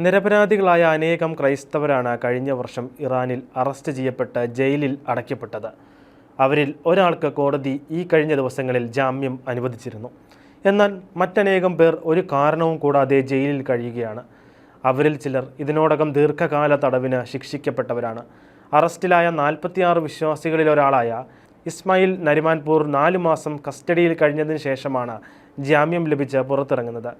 നിരപരാധികളായ അനേകം ക്രൈസ്തവരാണ് കഴിഞ്ഞ വർഷം ഇറാനിൽ അറസ്റ്റ് ചെയ്യപ്പെട്ട് ജയിലിൽ അടയ്ക്കപ്പെട്ടത്. അവരിൽ ഒരാൾക്ക് കോടതി ഈ കഴിഞ്ഞ ദിവസങ്ങളിൽ ജാമ്യം അനുവദിച്ചിരുന്നു. എന്നാൽ മറ്റനേകം പേർ ഒരു കാരണവും കൂടാതെ ജയിലിൽ കഴിയുകയാണ്. അവരിൽ ചിലർ ഇതിനോടകം ദീർഘകാല തടവിന് ശിക്ഷിക്കപ്പെട്ടവരാണ്. അറസ്റ്റിലായ 46 വിശ്വാസികളിൽ ഒരാളായ ഇസ്മായിൽ നരിമാൻപൂർ 4 മാസം കസ്റ്റഡിയിൽ കഴിഞ്ഞതിന് ശേഷമാണ് ജാമ്യം ലഭിച്ച് പുറത്തിറങ്ങുന്നത്.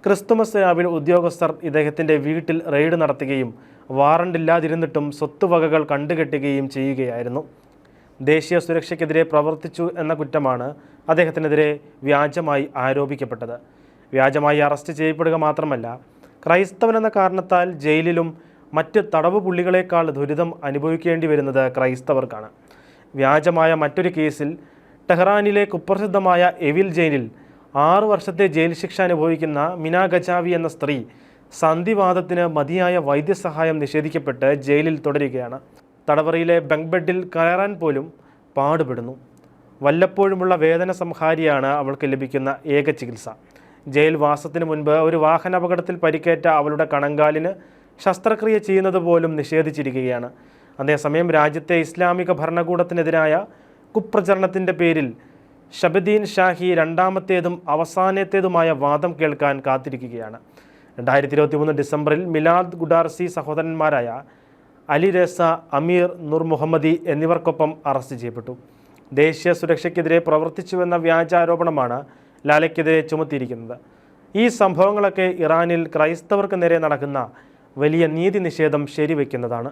ക്രിസ്തുമസ് രാവിൽ ഉദ്യോഗസ്ഥർ ഇദ്ദേഹത്തിൻ്റെ വീട്ടിൽ റെയ്ഡ് നടത്തുകയും വാറണ്ടില്ലാതിരുന്നിട്ടും സ്വത്തുവകകൾ കണ്ടുകെട്ടുകയും ചെയ്യുകയായിരുന്നു. ദേശീയ സുരക്ഷയ്ക്കെതിരെ പ്രവർത്തിച്ചു എന്ന കുറ്റമാണ് അദ്ദേഹത്തിനെതിരെ വ്യാജമായി ആരോപിക്കപ്പെട്ടത്. വ്യാജമായി അറസ്റ്റ് ചെയ്യപ്പെടുക മാത്രമല്ല, ക്രൈസ്തവനെന്ന കാരണത്താൽ ജയിലിലും മറ്റ് തടവ് പുള്ളികളെക്കാൾ ദുരിതം അനുഭവിക്കേണ്ടി വരുന്നത് ക്രൈസ്തവർക്കാണ്. വ്യാജമായ മറ്റൊരു കേസിൽ ടെഹ്റാനിലെ കുപ്രസിദ്ധമായ എവിൽ ജയിലിൽ 6 വർഷത്തെ ജയിൽ ശിക്ഷ അനുഭവിക്കുന്ന മിന ഗജാവി എന്ന സ്ത്രീ സന്ധിവാതത്തിന് മതിയായ വൈദ്യസഹായം നിഷേധിക്കപ്പെട്ട് ജയിലിൽ തുടരുകയാണ്. തടവറയിലെ ബങ്ക് ബെഡിൽ കയറാൻ പോലും പാടുപെടുന്നു. വല്ലപ്പോഴുമുള്ള വേദന സംഹാരിയാണ് അവൾക്ക് ലഭിക്കുന്ന ഏക ചികിത്സ. ജയിൽ വാസത്തിന് മുൻപ് ഒരു വാഹനാപകടത്തിൽ പരിക്കേറ്റ അവളുടെ കണങ്കാലിന് ശസ്ത്രക്രിയ ചെയ്യുന്നത് പോലും നിഷേധിച്ചിരിക്കുകയാണ്. അതേസമയം രാജ്യത്തെ ഇസ്ലാമിക ഭരണകൂടത്തിനെതിരായ കുപ്രചരണത്തിൻ്റെ പേരിൽ ഷബദീൻ ഷാഹി രണ്ടാമത്തേതും അവസാനത്തേതുമായ വാദം കേൾക്കാൻ കാത്തിരിക്കുകയാണ്. 2023 ഡിസംബറിൽ മിലാദ് ഗുഡാർസി സഹോദരന്മാരായ അലി രസ, അമീർ, നൂർ മുഹമ്മദി എന്നിവർക്കൊപ്പം അറസ്റ്റ് ചെയ്യപ്പെട്ടു. ദേശീയ സുരക്ഷയ്ക്കെതിരെ പ്രവർത്തിച്ചുവെന്ന വ്യാജാരോപണമാണ് ലാലയ്ക്കെതിരെ ചുമത്തിയിരിക്കുന്നത്. ഈ സംഭവങ്ങളൊക്കെ ഇറാനിൽ ക്രൈസ്തവർക്ക് നേരെ നടക്കുന്ന വലിയ നീതി നിഷേധം ശരിവെക്കുന്നതാണ്.